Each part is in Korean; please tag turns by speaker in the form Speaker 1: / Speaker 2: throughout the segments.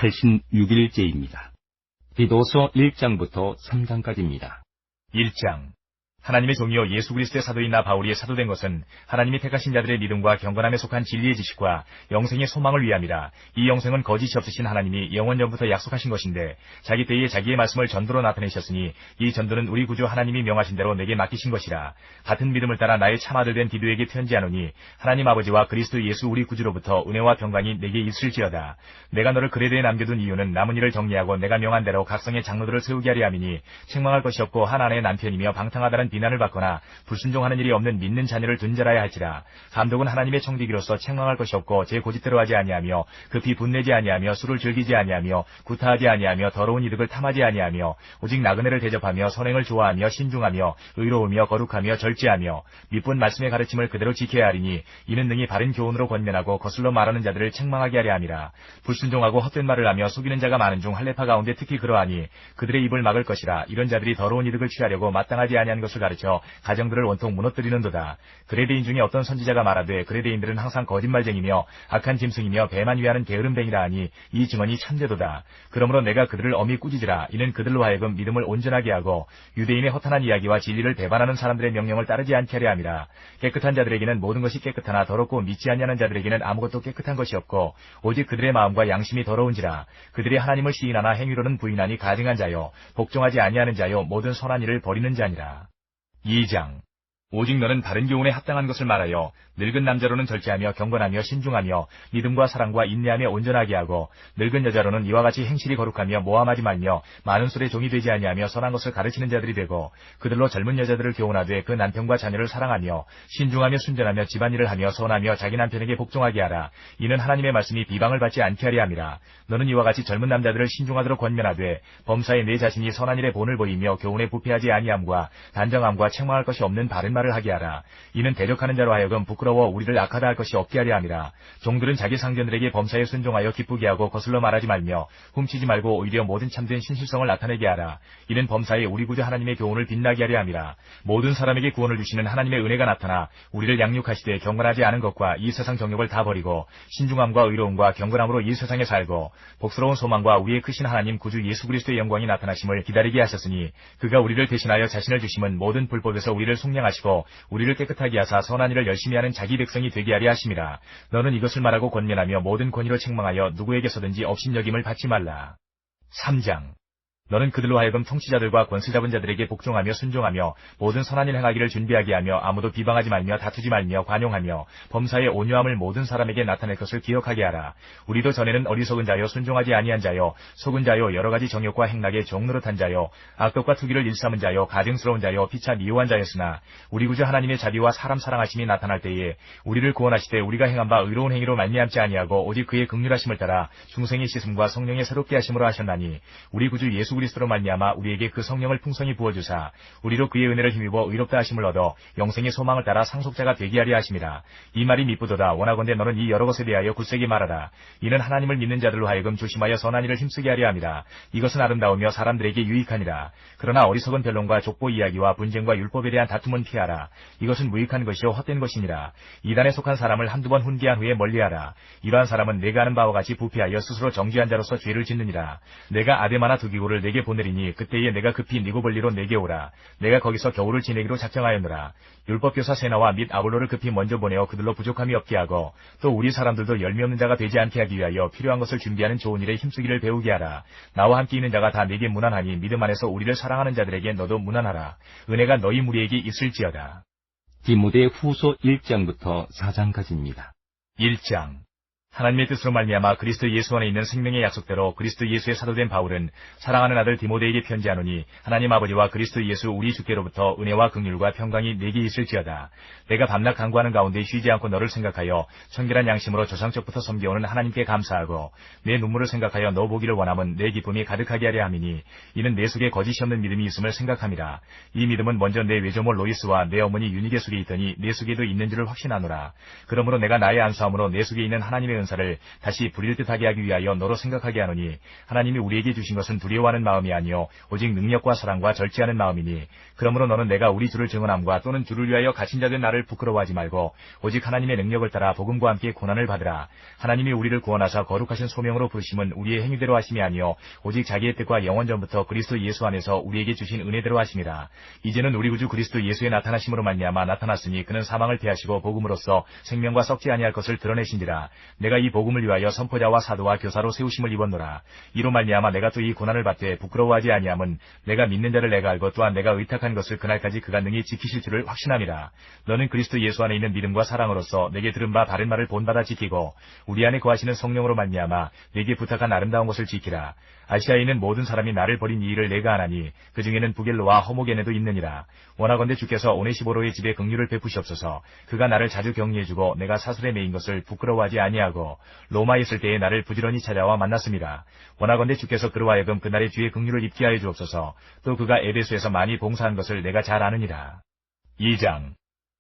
Speaker 1: 86일째입니다. 디도서 1장부터 3장까지입니다.
Speaker 2: 1장. 하나님의 종이요 예수 그리스도의 사도인 나 바울이 사도된 것은 하나님이 택하신 자들의 믿음과 경건함에 속한 진리의 지식과 영생의 소망을 위함이라. 이 영생은 거짓이 없으신 하나님이 영원전부터 약속하신 것인데 자기 때에 자기의 말씀을 전도로 나타내셨으니 이 전도는 우리 구주 하나님이 명하신 대로 내게 맡기신 것이라. 같은 믿음을 따라 나의 참아들 된 디도에게 편지하노니 하나님 아버지와 그리스도 예수 우리 구주로부터 은혜와 평강이 내게 있을지어다. 내가 너를 그레데에 남겨둔 이유는 남은 일을 정리하고 내가 명한 대로 각성의 장로들을 세우게 하려 함이니 책망할 것이 없고 한 아내의 남편이며 방탕하다는 비난을 받거나 불순종하는 일이 없는 믿는 자녀를 둔 자라야 할지라. 감독은 하나님의 청지기로서 책망할 것이 없고 제 고집대로 하지 아니하며 급히 분내지 아니하며 술을 즐기지 아니하며 구타하지 아니하며 더러운 이득을 탐하지 아니하며 오직 나그네를 대접하며 선행을 좋아하며 신중하며 의로우며 거룩하며 절제하며 밑본 말씀의 가르침을 그대로 지켜야 하리니 이는 능히 바른 교훈으로 권면하고 거슬러 말하는 자들을 책망하게 하려 함이라. 불순종하고 헛된 말을 하며 속이는 자가 많은 중 할례파 가운데 특히 그러하니 그들의 입을 막을 것이라. 이런 자들이 더러운 이득을 취하려고 마땅하지 아니한 것을 가르쳐 가정들을 온통 무너뜨리는도다. 그레데인 중에 어떤 선지자가 말하되 그레데인들은 항상 거짓말쟁이며 악한 짐승이며 배만 위하는 게으름뱅이라 하니 이 증언이 참되도다. 그러므로 내가 그들을 엄히 꾸짖으라. 이는 그들로 하여금 믿음을 온전하게 하고 유대인의 허탄한 이야기와 진리를 배반하는 사람들의 명령을 따르지 않게 하려 함이라. 깨끗한 자들에게는 모든 것이 깨끗하나 더럽고 믿지 아니하는 자들에게는 아무것도 깨끗한 것이 없고 오직 그들의 마음과 양심이 더러운지라. 그들이 하나님을 시인하나 행위로는 부인하니 가증한 자요 복종하지 아니하는 자요 모든 선한 일을 버리는 자니라. 2장. 오직 너는 바른 교훈에 합당한 것을 말하여 늙은 남자로는 절제하며 경건하며 신중하며 믿음과 사랑과 인내하며 온전하게 하고 늙은 여자로는 이와 같이 행실이 거룩하며 모함하지 말며 많은 술의 종이 되지 아니하며 선한 것을 가르치는 자들이 되고 그들로 젊은 여자들을 교훈하되 그 남편과 자녀를 사랑하며 신중하며 순전하며 집안일을 하며 선하며 자기 남편에게 복종하게 하라. 이는 하나님의 말씀이 비방을 받지 않게 하려 함이라. 너는 이와 같이 젊은 남자들을 신중하도록 권면하되 범사에 내 자신이 선한 일에 본을 보이며 교훈에 부패하지 아니함과 단정함과 책망할 것이 없는 바른 말을 하게 하라. 이는 대적하는 자로 하여금 부끄러워 우리를 악하다 할 것이 없게 하려 함이라. 종들은 자기 상전들에게 범사에 순종하여 기쁘게 하고 거슬러 말하지 말며 훔치지 말고 오히려 모든 참된 신실성을 나타내게 하라. 이는 범사에 우리 구주 하나님의 교훈을 빛나게 하려 함이라. 모든 사람에게 구원을 주시는 하나님의 은혜가 나타나 우리를 양육하시되 경건하지 않은 것과 이 세상 정욕을 다 버리고 신중함과 의로움과 경건함으로 이 세상에 살고 복스러운 소망과 우리의 크신 하나님 구주 예수 그리스도의 영광이 나타나심을 기다리게 하셨으니 그가 우리를 대신하여 자신을 주심은 모든 불법에서 우리를 속량하시고 우리를 깨끗하게 하사 선한 일을 열심히 하는 자기 백성이 되게 하려 하심이라. 너는 이것을 말하고 권면하며 모든 권위로 책망하여 누구에게서든지 업신여김을 받지 말라. 3장. 너는 그들로 하여금 통치자들과 권세 잡은 자들에게 복종하며 순종하며 모든 선한 일 행하기를 준비하게 하며 아무도 비방하지 말며 다투지 말며 관용하며 범사의 온유함을 모든 사람에게 나타낼 것을 기억하게 하라. 우리도 전에는 어리석은 자요 순종하지 아니한 자요 속은 자요 여러 가지 정욕과 행락에 종노릇한 자요 악독과 투기를 일삼은 자요 가증스러운 자요 피차 미워한 자였으나 우리 구주 하나님의 자비와 사람 사랑하심이 나타날 때에 우리를 구원하시되 우리가 행한 바 의로운 행위로 말미암지 아니하고 오직 그의 긍휼하심을 따라 중생의 씻음과 성령의 새롭게 하심으로 하셨나니 우리 구주 예수 그리스도로 말미암아 우리에게 그 성령을 풍성히 부어주사 우리로 그의 은혜를 힘입어 의롭다 하심을 얻어 영생의 소망을 따라 상속자가 되게 하려 하심이라. 이 말이 미쁘도다. 원하건대 너는 이 여러 것에 대하여 굳세게 말하라. 이는 하나님을 믿는 자들로 하여금 조심하여 선한 일을 힘쓰게 하려 함이라. 이것은 아름다우며 사람들에게 유익하니라. 그러나 어리석은 변론과 족보 이야기와 분쟁과 율법에 대한 다툼은 피하라. 이것은 무익한 것이요 헛된 것이니라. 이단에 속한 사람을 한두 번 훈계한 후에 멀리하라. 이러한 사람은 내가 아는 바와 같이 부패하여 스스로 정죄한 자로서 죄를 짓느니라. 내가 아데마나 두기고를 내게 보내리니 그때에 내가 급히 니고볼리로 내게 오라. 내가 거기서 겨울을 지내기로 작정하였노라. 율법교사 세나와 및 아볼로를 급히 먼저 보내어 그들로 부족함이 없게 하고 또 우리 사람들도 열매 없는 자가 되지 않게 하기 위하여 필요한 것을 준비하는 좋은 일에 힘쓰기를 배우게 하라. 나와 함께 있는 자가 다 내게 무난하니 믿음 안에서 우리를 사랑하는 자들에게 너도 무난하라. 은혜가 너희 무리에게 있을지어다.
Speaker 1: 디모데 후서 1장부터 4장까지입니다.
Speaker 2: 1장. 하나님의 뜻으로 말미암아 그리스도 예수 안에 있는 생명의 약속대로 그리스도 예수의 사도된 바울은 사랑하는 아들 디모데에게 편지하노니 하나님 아버지와 그리스도 예수 우리 주께로부터 은혜와 긍휼과 평강이 내게 있을지어다. 내가 밤낮 간구하는 가운데 쉬지 않고 너를 생각하여 청결한 양심으로 조상적부터 섬겨오는 하나님께 감사하고 내 눈물을 생각하여 너 보기를 원함은 내 기쁨이 가득하게 하려 함이니 이는 내 속에 거짓이 없는 믿음이 있음을 생각함이라. 이 믿음은 먼저 내 외조모 로이스와 내 어머니 유니게 속에 있더니 내 속에도 있는 줄을 확신하노라. 그러므로 내가 나의 안수함으로 내 속에 있는 하나님의 은사를 다시 부릴 듯하게 하기 위하여 너로 생각하게 하노니 하나님이 우리에게 주신 것은 두려워하는 마음이 아니요 오직 능력과 사랑과 절제하는 마음이니 그러므로 너는 내가 우리 주를 증언함과 또는 주를 위하여 갇힌 자된 나를 부끄러워하지 말고 오직 하나님의 능력을 따라 복음과 함께 고난을 받으라. 하나님이 우리를 구원하사 거룩하신 소명으로 부르심은 우리의 행위대로 하심이 아니요 오직 자기의 뜻과 영원 전부터 그리스도 예수 안에서 우리에게 주신 은혜대로 하심이라. 이제는 우리 구주 그리스도 예수의 나타나심으로 말미암아 나타났으니 그는 사망을 패하시고 복음으로써 생명과 썩지 아니할 것을 드러내신지라. 내가 이 복음을 위하여 선포자와 사도와 교사로 세우심을 입었노라. 이로 말미암아 내가 또 이 고난을 받되 부끄러워하지 아니함은 내가 믿는 자를 내가 알고 또한 내가 의탁한 것을 그날까지 그가 능히 지키실 줄을 확신함이라. 너는 그리스도 예수 안에 있는 믿음과 사랑으로서 내게 들은 바 바른 말을 본받아 지키고 우리 안에 거하시는 성령으로 말미암아 내게 부탁한 아름다운 것을 지키라. 아시아에 있는 모든 사람이 나를 버린 이 일을 내가 아나니 그 중에는 부겔로와 허모게네도 있느니라. 원하건대 주께서 오네시보로의 집에 긍휼을 베푸시옵소서. 그가 나를 자주 격리해주고 내가 사슬에 매인 것을 부끄러워하지 아니하고 로마에 있을 때에 나를 부지런히 찾아와 만났습니다. 원하건대 주께서 그로 하여금 그날의 주의 긍휼을 입게 하여 주옵소서. 또 그가 에베소에서 많이 봉사한 것을 내가 잘 아느니라. 2장.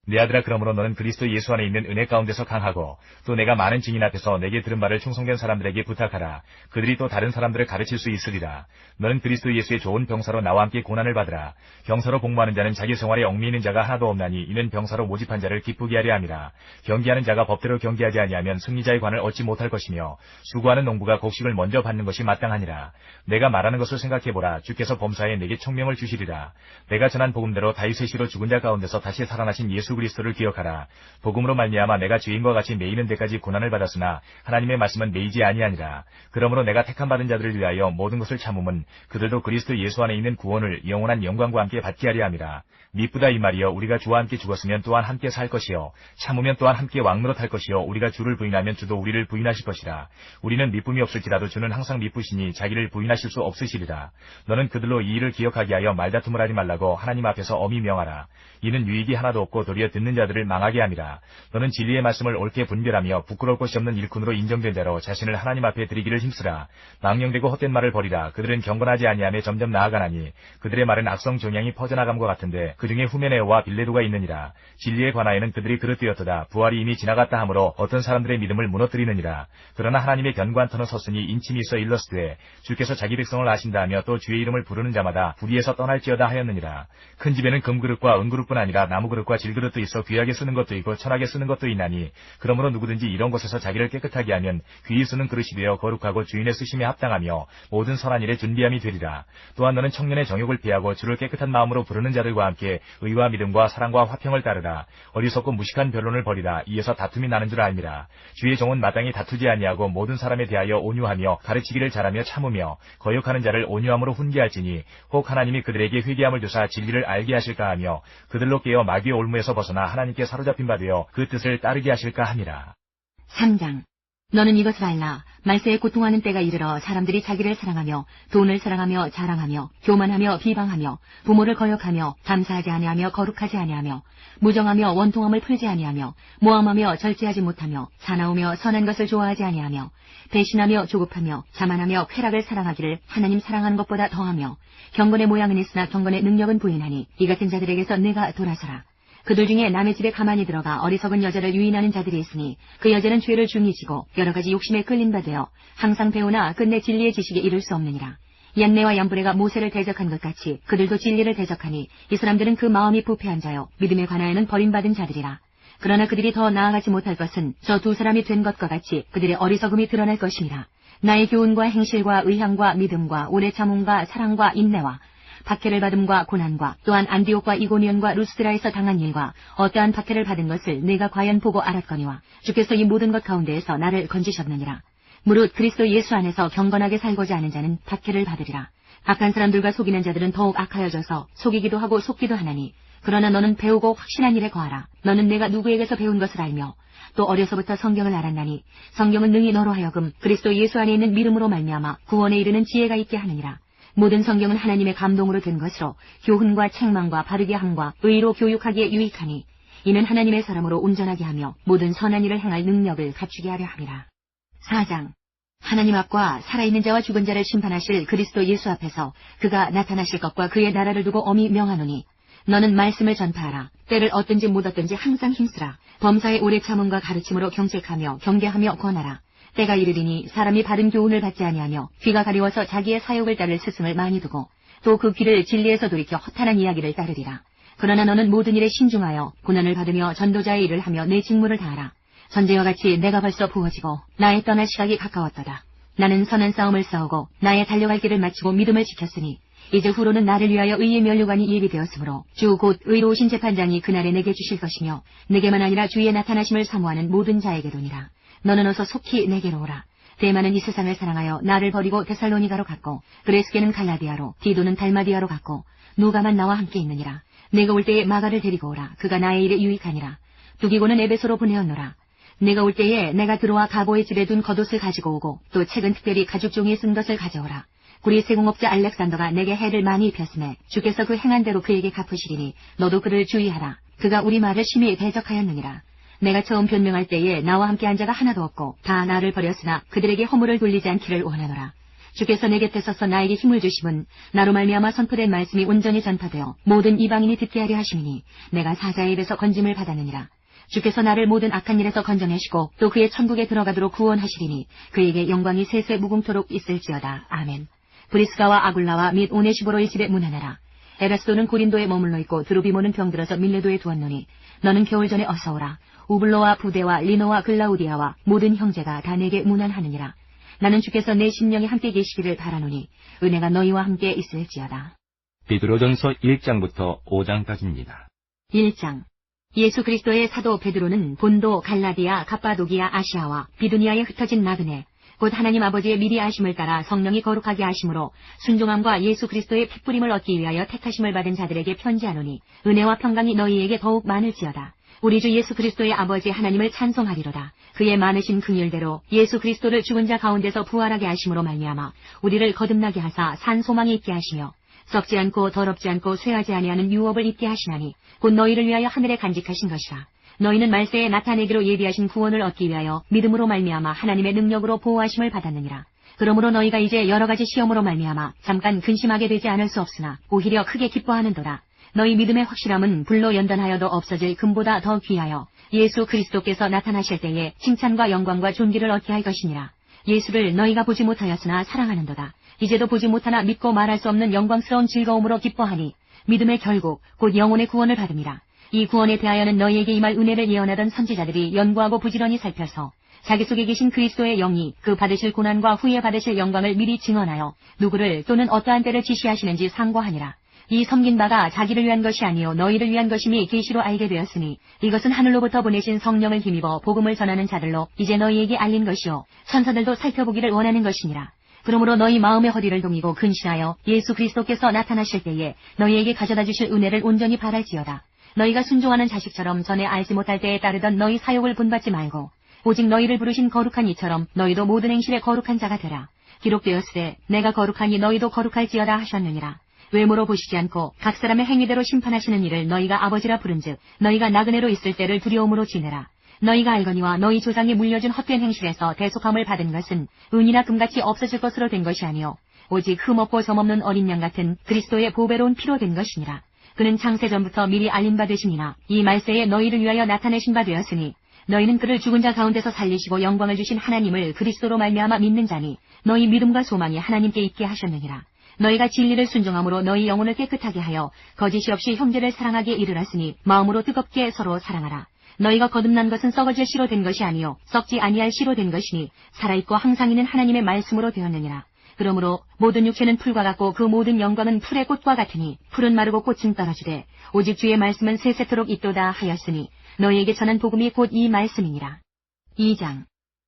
Speaker 2: 내 아들아, 그러므로 너는 그리스도 예수 안에 있는 은혜 가운데서 강하고 또 내가 많은 증인 앞에서 내게 들은 바를 충성된 사람들에게 부탁하라. 그들이 또 다른 사람들을 가르칠 수 있으리라. 너는 그리스도 예수의 좋은 병사로 나와 함께 고난을 받으라. 병사로 복무하는 자는 자기 생활에 얽매이는 자가 하나도 없나니 이는 병사로 모집한 자를 기쁘게 하려 함이라. 경기하는 자가 법대로 경기하지 아니하면 승리자의 관을 얻지 못할 것이며 수고하는 농부가 곡식을 먼저 받는 것이 마땅하니라. 내가 말하는 것을 생각해보라. 주께서 범사에 내게 총명을 주시리라. 내가 전한 복음대로 다윗의 씨로 죽은 자 가운데서 다시 살아나신 예수 그리스도를 기억하라. 복음으로 말미암아 내가 죄인과 같이 매이는 데까지 고난을 받았으나 하나님의 말씀은 매이지 아니하니라. 그러므로 내가 택함 받은 자들을 위하여 모든 것을 참음은 그들도 그리스도 예수 안에 있는 구원을 영원한 영광과 함께 받게 하려 함이라. 미쁘다 이 말이여, 우리가 주와 함께 죽었으면 또한 함께 살 것이요 참으면 또한 함께 왕노릇할 것이요 우리가 주를 부인하면 주도 우리를 부인하실 것이라. 우리는 미쁨이 없을지라도 주는 항상 미쁘시니 자기를 부인하실 수 없으시리라. 너는 그들로 이 일을 기억하게 하여 말다툼을 하지 말라고 하나님 앞에서 엄히 명하라. 이는 유익이 하나도 없고 도리어 듣는 자들을 망하게 함이라. 너는 진리의 말씀을 옳게 분별하며 부끄러울 것이 없는 일꾼으로 인정된 자로 자신을 하나님 앞에 드리기를 힘쓰라. 망령되고 헛된 말을 버리라. 그들은 경건하지 아니하며 점점 나아가나니 그들의 말은 악성 종양이 퍼져나감과 같은데 그 중에 후메네오와 빌레도가 있느니라. 진리에 관하여는 그들이 그릇되었도다. 부활이 이미 지나갔다 하므로 어떤 사람들의 믿음을 무너뜨리느니라. 그러나 하나님의 견고한 터는 섰으니 인침이 있어 일러스되 주께서 자기 백성을 아신다 하며 또 주의 이름을 부르는 자마다 불의에서 떠날지어다 하였느니라. 큰 집에는 금그릇과 은그릇뿐 아니라 나무그릇과 질그릇도 있어 귀하게 쓰는 것도 있고 천하게 쓰는 것도 있나니 그러므로 누구든지 이런 곳에서 자기를 깨끗하게 하면 귀히 쓰는 그릇이 되어 거룩하고 주인의 쓰심에 합당하며 모든 선한 일에 준비함이 되리라. 또한 너는 청년의 정욕을 피하고 주를 깨끗한 마음으로 부르는 자들과 함께 의와 믿음과 사랑과 화평을 따르라. 어리석고 무식한 변론을 버리라. 이에서 다툼이 나는 줄 알미라. 주의 종은 마땅히 다투지 아니하고 모든 사람에 대하여 온유하며 가르치기를 잘하며 참으며 거역하는 자를 온유함으로 훈계할지니 혹 하나님이 그들에게 회개함을 주사 진리를 알게 하실까 하며 그들로 깨어 마귀의 올무에서 벗어나 하나님께 사로잡힌 바 되어 그 뜻을 따르게 하실까 함이라.
Speaker 3: 3장. 너는 이것을 알라. 말세에 고통하는 때가 이르러 사람들이 자기를 사랑하며 돈을 사랑하며 자랑하며 교만하며 비방하며 부모를 거역하며 감사하지 아니하며 거룩하지 아니하며 무정하며 원통함을 풀지 아니하며 모함하며 절제하지 못하며 사나우며 선한 것을 좋아하지 아니하며 배신하며 조급하며 자만하며 쾌락을 사랑하기를 하나님 사랑하는 것보다 더하며 경건의 모양은 있으나 경건의 능력은 부인하니 이 같은 자들에게서 내가 돌아서라. 그들 중에 남의 집에 가만히 들어가 어리석은 여자를 유인하는 자들이 있으니 그 여자는 죄를 중히 지고 여러 가지 욕심에 끌린 바 되어 항상 배우나 끝내 진리의 지식에 이를 수 없느니라. 얀네와 얀브레가 모세를 대적한 것 같이 그들도 진리를 대적하니 이 사람들은 그 마음이 부패한 자요 믿음에 관하여는 버림받은 자들이라. 그러나 그들이 더 나아가지 못할 것은 저 두 사람이 된 것과 같이 그들의 어리석음이 드러날 것이니라. 나의 교훈과 행실과 의향과 믿음과 오래 참음과 사랑과 인내와 박해를 받음과 고난과 또한 안디옥과 이고니온과 루스드라에서 당한 일과 어떠한 박해를 받은 것을 내가 과연 보고 알았거니와 주께서 이 모든 것 가운데에서 나를 건지셨느니라. 무릇 그리스도 예수 안에서 경건하게 살고자 하는 자는 박해를 받으리라. 악한 사람들과 속이는 자들은 더욱 악하여져서 속이기도 하고 속기도 하나니 그러나 너는 배우고 확신한 일에 거하라. 너는 내가 누구에게서 배운 것을 알며 또 어려서부터 성경을 알았나니 성경은 능히 너로 하여금 그리스도 예수 안에 있는 믿음으로 말미암아 구원에 이르는 지혜가 있게 하느니라. 모든 성경은 하나님의 감동으로 된 것으로 교훈과 책망과 바르게 함과 의로 교육하기에 유익하니 이는 하나님의 사람으로 온전하게 하며 모든 선한 일을 행할 능력을 갖추게 하려 함이라. 4장. 하나님 앞과 살아있는 자와 죽은 자를 심판하실 그리스도 예수 앞에서 그가 나타나실 것과 그의 나라를 두고 엄히 명하노니 너는 말씀을 전파하라. 때를 얻든지 못 얻든지 항상 힘쓰라. 범사의 오래 참음과 가르침으로 경책하며 경계하며 권하라. 때가 이르리니 사람이 바른 교훈을 받지 아니하며 귀가 가려워서 자기의 사욕을 따를 스승을 많이 두고 또 그 귀를 진리에서 돌이켜 허탄한 이야기를 따르리라. 그러나 너는 모든 일에 신중하여 고난을 받으며 전도자의 일을 하며 내 직무를 다하라. 전제와 같이 내가 벌써 부어지고 나의 떠날 시각이 가까웠도다. 나는 선한 싸움을 싸우고 나의 달려갈 길을 마치고 믿음을 지켰으니 이제 후로는 나를 위하여 의의 면류관이 예비되었으므로 주 곧 의로우신 재판장이 그날에 내게 주실 것이며 내게만 아니라 주의 나타나심을 사모하는 모든 자에게도니라. 너는 어서 속히 내게로 오라. 데마는 이 세상을 사랑하여 나를 버리고 데살로니가로 갔고 그레스게는 갈라디아로 디도는 달마디아로 갔고 누가만 나와 함께 있느니라. 내가 올 때에 마가를 데리고 오라. 그가 나의 일에 유익하니라. 두기고는 에베소로 보내었노라. 내가 올 때에 내가 들어와 가보의 집에 둔 겉옷을 가지고 오고 또 책은 특별히 가죽 종이에 쓴 것을 가져오라. 구리 세공업자 알렉산더가 내게 해를 많이 입혔으매 주께서 그 행한 대로 그에게 갚으시리니 너도 그를 주의하라. 그가 우리 말을 심히 대적하였느니라. 내가 처음 변명할 때에 나와 함께 한 자가 하나도 없고 다 나를 버렸으나 그들에게 허물을 돌리지 않기를 원하노라. 주께서 내 곁에 서서 나에게 힘을 주심은 나로 말미암아 선포된 말씀이 온전히 전파되어 모든 이방인이 듣게 하려 하심이니 내가 사자의 입에서 건짐을 받았느니라. 주께서 나를 모든 악한 일에서 건져내시고 또 그의 천국에 들어가도록 구원하시리니 그에게 영광이 세세 무궁토록 있을지어다. 아멘. 브리스가와 아굴라와 및 오네시보로의 집에 문안하라. 에라스도는 고린도에 머물러 있고 드로비모는 병들어서 밀레도에 두었노니 너는 겨울 전에 어서 오라. 우블로와 부데와 리노와 글라우디아와 모든 형제가 다 내게 문안하느니라. 나는 주께서 내 심령에 함께 계시기를 바라노니 은혜가 너희와 함께 있을지어다.
Speaker 1: 베드로전서 1장부터 5장까지입니다.
Speaker 3: 1장. 예수 그리스도의 사도 베드로는 본도, 갈라디아, 갑바도기아, 아시아와 비두니아에 흩어진 나그네 곧 하나님 아버지의 미리 아심을 따라 성령이 거룩하게 하심으로 순종함과 예수 그리스도의 핏부림을 얻기 위하여 택하심을 받은 자들에게 편지하노니 은혜와 평강이 너희에게 더욱 많을지어다. 우리 주 예수 그리스도의 아버지 하나님을 찬송하리로다. 그의 많으신 긍휼대로 예수 그리스도를 죽은 자 가운데서 부활하게 하심으로 말미암아 우리를 거듭나게 하사 산 소망이 있게 하시며 썩지 않고 더럽지 않고 쇠하지 아니하는 유업을 입게 하시나니 곧 너희를 위하여 하늘에 간직하신 것이라. 너희는 말세에 나타내기로 예비하신 구원을 얻기 위하여 믿음으로 말미암아 하나님의 능력으로 보호하심을 받았느니라. 그러므로 너희가 이제 여러 가지 시험으로 말미암아 잠깐 근심하게 되지 않을 수 없으나 오히려 크게 기뻐하는도다. 너희 믿음의 확실함은 불로 연단하여도 없어질 금보다 더 귀하여 예수 그리스도께서 나타나실 때에 칭찬과 영광과 존귀를 얻게 할 것이니라. 예수를 너희가 보지 못하였으나 사랑하는도다. 이제도 보지 못하나 믿고 말할 수 없는 영광스러운 즐거움으로 기뻐하니 믿음의 결국 곧 영혼의 구원을 받음이라. 이 구원에 대하여는 너희에게 임할 은혜를 예언하던 선지자들이 연구하고 부지런히 살펴서 자기 속에 계신 그리스도의 영이 그 받으실 고난과 후에 받으실 영광을 미리 증언하여 누구를 또는 어떠한 때를 지시하시는지 상고하니라. 이 섬긴 바가 자기를 위한 것이 아니요 너희를 위한 것임이 계시로 알게 되었으니 이것은 하늘로부터 보내신 성령을 힘입어 복음을 전하는 자들로 이제 너희에게 알린 것이요 천사들도 살펴보기를 원하는 것이니라. 그러므로 너희 마음의 허리를 동이고 근신하여 예수 그리스도께서 나타나실 때에 너희에게 가져다 주실 은혜를 온전히 바랄지어다. 너희가 순종하는 자식처럼 전에 알지 못할 때에 따르던 너희 사욕을 본받지 말고 오직 너희를 부르신 거룩한 이처럼 너희도 모든 행실에 거룩한 자가 되라. 기록되었으되 내가 거룩하니 너희도 거룩할지어다 하셨느니라. 외모로 보시지 않고 각 사람의 행위대로 심판하시는 이를 너희가 아버지라 부른즉 너희가 나그네로 있을 때를 두려움으로 지내라. 너희가 알거니와 너희 조상이 물려준 헛된 행실에서 대속함을 받은 것은 은이나 금같이 없어질 것으로 된 것이 아니요 오직 흠없고 점없는 어린 양 같은 그리스도의 보배로운 피로 된 것이니라. 그는 창세전부터 미리 알린 바 되심이나 이 말세에 너희를 위하여 나타내신 바 되었으니 너희는 그를 죽은 자 가운데서 살리시고 영광을 주신 하나님을 그리스도로 말미암아 믿는 자니 너희 믿음과 소망이 하나님께 있게 하셨느니라. 너희가 진리를 순종함으로 너희 영혼을 깨끗하게 하여 거짓이 없이 형제를 사랑하게 이르렀으니 마음으로 뜨겁게 서로 사랑하라. 너희가 거듭난 것은 썩어질 씨로 된 것이 아니요 썩지 아니할 씨로 된 것이니 살아있고 항상 있는 하나님의 말씀으로 되었느니라. 그러므로 모든 육체는 풀과 같고 그 모든 영광은 풀의 꽃과 같으니 풀은 마르고 꽃은 떨어지되 오직 주의 말씀은 세세토록 있도다 하였으니 너희에게 전한 복음이 곧 이 말씀이니라. 2장.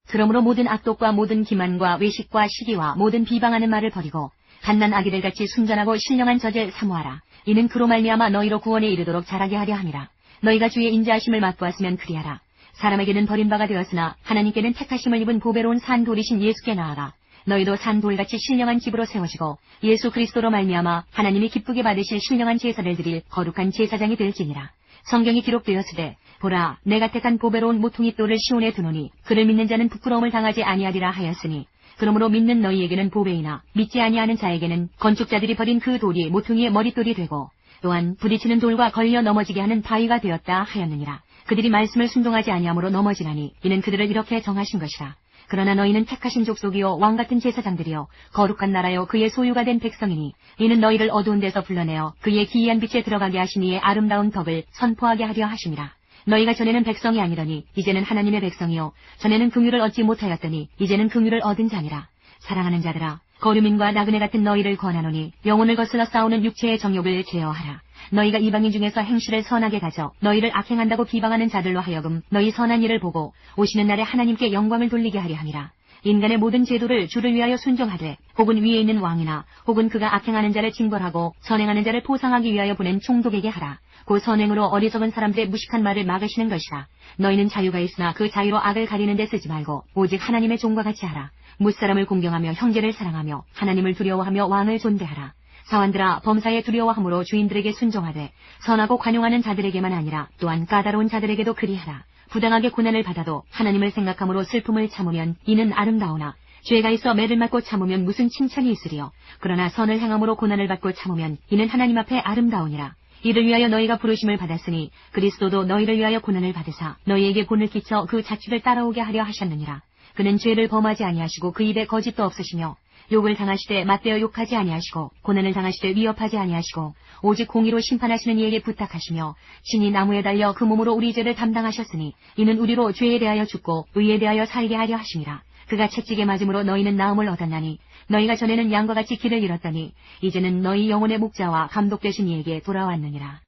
Speaker 3: 그러므로 모든 악독과 모든 기만과 외식과 시기와 모든 비방하는 말을 버리고 갓난 아기들같이 순전하고 신령한 젖을 사모하라. 이는 그로 말미암아 너희로 구원에 이르도록 자라게 하려 함이라. 너희가 주의 인자하심을 맛보았으면 그리하라. 사람에게는 버림바가 되었으나 하나님께는 택하심을 입은 보배로운 산돌이신 예수께 나아가 너희도 산돌같이 신령한 집으로 세워지고 예수 그리스도로 말미암아 하나님이 기쁘게 받으실 신령한 제사를 드릴 거룩한 제사장이 될지니라. 성경이 기록되었으되 보라 내가 택한 보배로운 모퉁이 돌을 시온에 두노니 그를 믿는 자는 부끄러움을 당하지 아니하리라 하였으니 그러므로 믿는 너희에게는 보배이나 믿지 아니하는 자에게는 건축자들이 버린 그 돌이 모퉁이의 머릿돌이 되고 또한 부딪히는 돌과 걸려 넘어지게 하는 바위가 되었다 하였느니라. 그들이 말씀을 순종하지 아니함으로 넘어지나니 이는 그들을 이렇게 정하신 것이라. 그러나 너희는 택하신 족속이요 왕같은 제사장들이요 거룩한 나라요 그의 소유가 된 백성이니 이는 너희를 어두운 데서 불러내어 그의 기이한 빛에 들어가게 하신 이의 아름다운 덕을 선포하게 하려 하심이라. 너희가 전에는 백성이 아니더니 이제는 하나님의 백성이요 전에는 긍휼을 얻지 못하였더니 이제는 긍휼을 얻은 자니라. 사랑하는 자들아, 거류민과 나그네 같은 너희를 권하노니 영혼을 거슬러 싸우는 육체의 정욕을 제어하라. 너희가 이방인 중에서 행실을 선하게 가져 너희를 악행한다고 비방하는 자들로 하여금 너희 선한 일을 보고 오시는 날에 하나님께 영광을 돌리게 하려 함이라. 인간의 모든 제도를 주를 위하여 순종하되 혹은 위에 있는 왕이나 혹은 그가 악행하는 자를 징벌하고 선행하는 자를 보상하기 위하여 보낸 총독에게 하라. 그 선행으로 어리석은 사람들의 무식한 말을 막으시는 것이라. 너희는 자유가 있으나 그 자유로 악을 가리는 데 쓰지 말고 오직 하나님의 종과 같이 하라. 무사람을 공경하며 형제를 사랑하며 하나님을 두려워하며 왕을 존대하라. 사환들아, 범사에 두려워함으로 주인들에게 순종하되 선하고 관용하는 자들에게만 아니라 또한 까다로운 자들에게도 그리하라. 부당하게 고난을 받아도 하나님을 생각함으로 슬픔을 참으면 이는 아름다우나 죄가 있어 매를 맞고 참으면 무슨 칭찬이 있으리요. 그러나 선을 행함으로 고난을 받고 참으면 이는 하나님 앞에 아름다우니라. 이를 위하여 너희가 부르심을 받았으니 그리스도도 너희를 위하여 고난을 받으사 너희에게 본을 끼쳐 그 자취를 따라오게 하려 하셨느니라. 그는 죄를 범하지 아니하시고 그 입에 거짓도 없으시며 욕을 당하시되 맞대어 욕하지 아니하시고 고난을 당하시되 위협하지 아니하시고 오직 공의로 심판하시는 이에게 부탁하시며 친히 나무에 달려 그 몸으로 우리 죄를 담당하셨으니 이는 우리로 죄에 대하여 죽고 의에 대하여 살게 하려 하심이라. 그가 채찍에 맞음으로 너희는 나음을 얻었나니 너희가 전에는 양과 같이 길을 잃었더니 이제는 너희 영혼의 목자와 감독 되신 이에게 돌아왔느니라.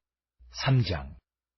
Speaker 2: 3장.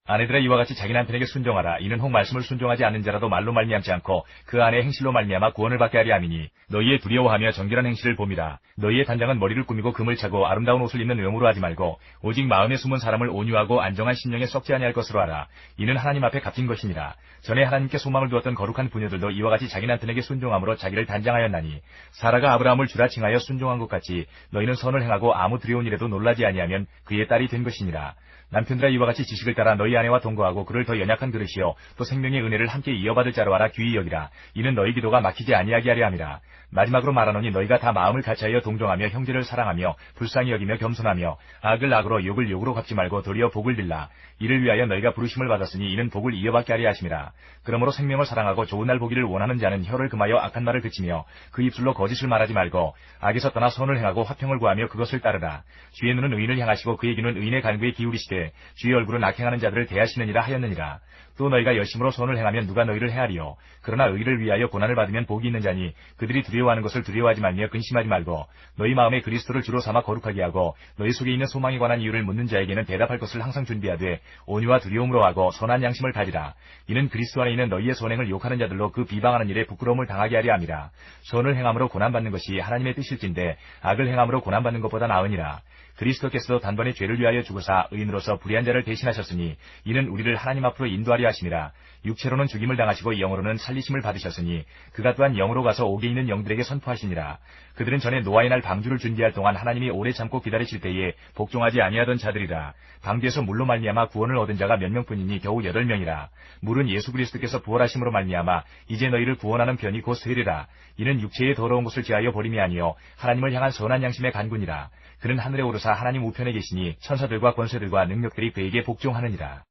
Speaker 2: 아내들아 이와 같이 자기 남편에게 순종하라. 이는 혹 말씀을 순종하지 않는 자라도 말로 말미암지 않고 그 아내의 행실로 말미암아 구원을 받게 하려 함이니 너희의 두려워하며 정결한 행실을 봄이라. 너희의 단장은 머리를 꾸미고 금을 차고 아름다운 옷을 입는 외모로 하지 말고 오직 마음에 숨은 사람을 온유하고 안정한 심령에 썩지 아니할 것으로 하라. 이는 하나님 앞에 값진 것이니라. 전에 하나님께 소망을 두었던 거룩한 부녀들도 이와 같이 자기 남편에게 순종함으로 자기를 단장하였나니 사라가 아브라함을 주라 칭하여 순종한 것 같이 너희는 선을 행하고 아무 두려운 일에도 놀라지 아니하면 그의 딸이 된 것이니라. 남편들아 이와 같이 지식을 따라 너희 아내와 동거하고 그를 더 연약한 그릇이요 또 생명의 은혜를 함께 이어받을 자로 하라. 귀히 여기라. 이는 너희 기도가 막히지 아니하게 하려 함이라. 마지막으로 말하노니 너희가 다 마음을 같이하여 동정하며 형제를 사랑하며 불쌍히 여기며 겸손하며 악을 악으로 욕을 욕으로 갚지 말고 도리어 복을 빌라. 이를 위하여 너희가 부르심을 받았으니 이는 복을 이어받게 하려 하심이라. 그러므로 생명을 사랑하고 좋은 날 보기를 원하는 자는 혀를 금하여 악한 말을 그치며 그 입술로 거짓을 말하지 말고 악에서 떠나 선을 행하고 화평을 구하며 그것을 따르라. 주의 눈은 의인을 향하시고 그의 귀는 의인의 간구에 기울이시되 주의 얼굴은 악행하는 자들을 대하시느니라 하였느니라. 또 너희가 열심으로 선을 행하면 누가 너희를 헤아리요. 그러나 의를 위하여 고난을 받으면 복이 있는 자니 그들이 두려워하는 것을 두려워하지 말며 근심하지 말고 너희 마음에 그리스도를 주로 삼아 거룩하게 하고 너희 속에 있는 소망에 관한 이유를 묻는 자에게는 대답할 것을 항상 준비하되 온유와 두려움으로 하고 선한 양심을 가지라. 이는 그리스도 안에 있는 너희의 선행을 욕하는 자들로 그 비방하는 일에 부끄러움을 당하게 하려 함이라. 선을 행함으로 고난받는 것이 하나님의 뜻일진데 악을 행함으로 고난받는 것보다 나으니라. 그리스도께서도 단번에 죄를 위하여 죽으사 의인으로서 불의한 자를 대신하셨으니 이는 우리를 하나님 앞으로 인도하려 하심이라. 육체로는 죽임을 당하시고 영으로는 살리심을 받으셨으니 그가 또한 영으로 가서 옥에 있는 영들에게 선포하시니라. 그들은 전에 노아의 날 방주를 준비할 동안 하나님이 오래 참고 기다리실 때에 복종하지 아니하던 자들이라. 방주에서 물로 말미암아 구원을 얻은 자가 몇 명뿐이니 겨우 8명이라. 물은 예수 그리스도께서 부활하심으로 말미암아 이제 너희를 구원하는 편이 곧 세례라. 이는 육체의 더러운 것을 제하여 버림이 아니요 하나님을 향한 선한 양심의 간구니라. 그는 하늘에 오르사 하나님 우편에 계시니 천사들과 권세들과 능력들이 그에게 복종하느니라.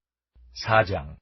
Speaker 2: 4장.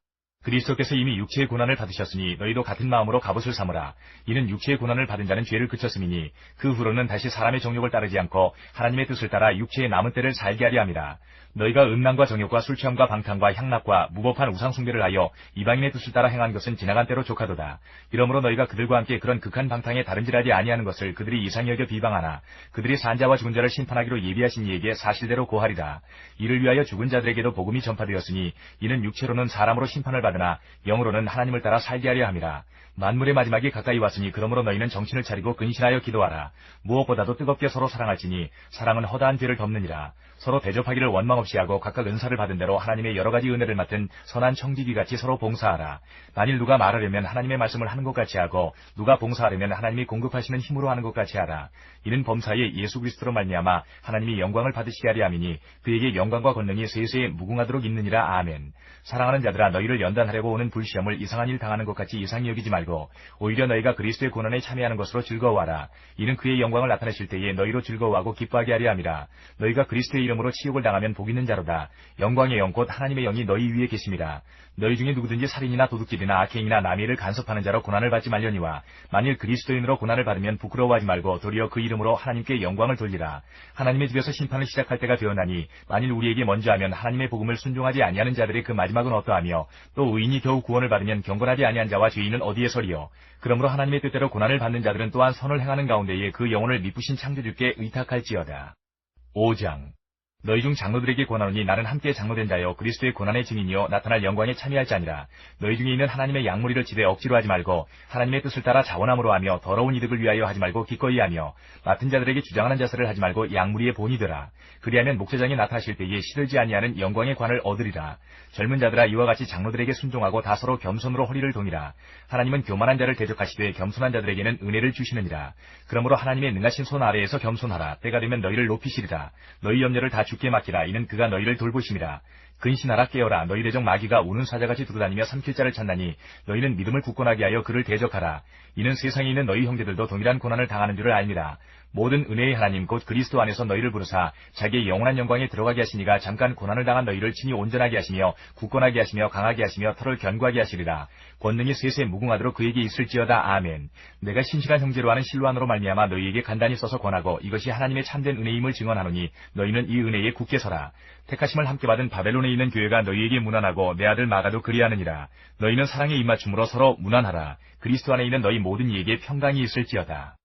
Speaker 2: 그리스도께서 이미 육체의 고난을 받으셨으니 너희도 같은 마음으로 갑옷을 삼으라. 이는 육체의 고난을 받은 자는 죄를 그쳤음이니 그 후로는 다시 사람의 정욕을 따르지 않고 하나님의 뜻을 따라 육체의 남은 때를 살게 하려 함이라. 너희가 음란과 정욕과 술취함과 방탕과 향락과 무법한 우상숭배를 하여 이방인의 뜻을 따라 행한 것은 지나간 때로 족하도다. 이러므로 너희가 그들과 함께 그런 극한 방탕에 다른질하지 아니하는 것을 그들이 이상히 여겨 비방하나 그들이 산 자와 죽은 자를 심판하기로 예비하신 이에게 사실대로 고하리라. 이를 위하여 죽은 자들에게도 복음이 전파되었으니 이는 육체로는 사람으로 심판을 받으나 영으로는 하나님을 따라 살게 하려 함이라. 만물의 마지막이 가까이 왔으니 그러므로 너희는 정신을 차리고 근신하여 기도하라. 무엇보다도 뜨겁게 서로 사랑할지니 사랑은 허다한 죄를 덮느니라. 서로 대접하기를 원망 없이 하고 각각 은사를 받은 대로 하나님의 여러 가지 은혜를 맡은 선한 청지기같이 서로 봉사하라. 만일 누가 말하려면 하나님의 말씀을 하는 것 같이 하고 누가 봉사하려면 하나님이 공급하시는 힘으로 하는 것 같이 하라. 이는 범사에 예수 그리스도로 말미암아 하나님이 영광을 받으시게 하려 함이니 그에게 영광과 권능이 세세에 무궁하도록 있느니라. 아멘. 사랑하는 자들아 너희를 연단하려고 오는 불시험을 이상한 일 당하는 것 같이 이상히 여기지 말고 말고 오히려 너희가 그리스도의 고난에 참여하는 것으로 즐거워하라. 이는 그의 영광을 나타내실 때에 너희로 즐거워하고 기뻐하게 하려 함이라. 너희가 그리스도의 이름으로 치욕을 당하면 복 있는 자로다. 영광의 영 곧 하나님의 영이 너희 위에 계심이라. 너희 중에 누구든지 살인이나 도둑질이나 악행이나 남의 일을 간섭하는 자로 고난을 받지 말려니와 만일 그리스도인으로 고난을 받으면 부끄러워하지 말고 도리어 그 이름으로 하나님께 영광을 돌리라. 하나님의 집에서 심판을 시작할 때가 되었나니 만일 우리에게 먼저 하면 하나님의 복음을 순종하지 아니하는 자들의 그 마지막은 어떠하며 또 의인이 겨우 구원을 받으면 경건하지 아니한 자와 죄인은 어디에 서리요. 그러므로 하나님의 뜻대로 고난을 받는 자들은 또한 선을 행하는 가운데에 그 영혼을 미쁘신 창조주께 의탁할지어다. 5장. 너희 중 장로들에게 권하노니 나는 함께 장로된 자여 그리스도의 고난의 증인이요 나타날 영광에 참여할 자니라. 너희 중에 있는 하나님의 양무리를 지되 억지로 하지 말고 하나님의 뜻을 따라 자원함으로 하며 더러운 이득을 위하여 하지 말고 기꺼이 하며 맡은 자들에게 주장하는 자세를 하지 말고 양무리의 본이 되라. 그리하면 목자장이 나타나실 때에 시들지 아니하는 영광의 관을 얻으리라. 젊은 자들아 이와 같이 장로들에게 순종하고 다 서로 겸손으로 허리를 동이라. 하나님은 교만한 자를 대적하시되 겸손한 자들에게는 은혜를 주시느니라. 그러므로 하나님의 능하신 손 아래에서 겸손하라. 때가 되면 너희를 높이시리라. 너희 염려를 다 주께 맡기라. 이는 그가 너희를 돌보심이라. 근신하라 깨어라. 너희 대적 마귀가 우는 사자같이 두루다니며 삼킬 자를 찾나니 너희는 믿음을 굳건하게 하여 그를 대적하라. 이는 세상에 있는 너희 형제들도 동일한 고난을 당하는 줄을 알미라. 모든 은혜의 하나님 곧 그리스도 안에서 너희를 부르사 자기의 영원한 영광에 들어가게 하시니가 잠깐 고난을 당한 너희를 친히 온전하게 하시며 굳건하게 하시며 강하게 하시며 털을 견고하게 하시리라. 권능이 세세 무궁하도록 그에게 있을지어다. 아멘. 내가 신실한 형제로 하는 실로안으로 말미암아 너희에게 간단히 써서 권하고 이것이 하나님의 참된 은혜임을 증언하노니 너희는 이 은혜에 굳게 서라. 택하심을 함께 받은 바벨론에 있는 교회가 너희에게 문안하고 내 아들 마가도 그리하느니라. 너희는 사랑의 입맞춤으로 서로 문안하라. 그리스도 안에 있는 너희 모든 이에게 평강이 있을지어다.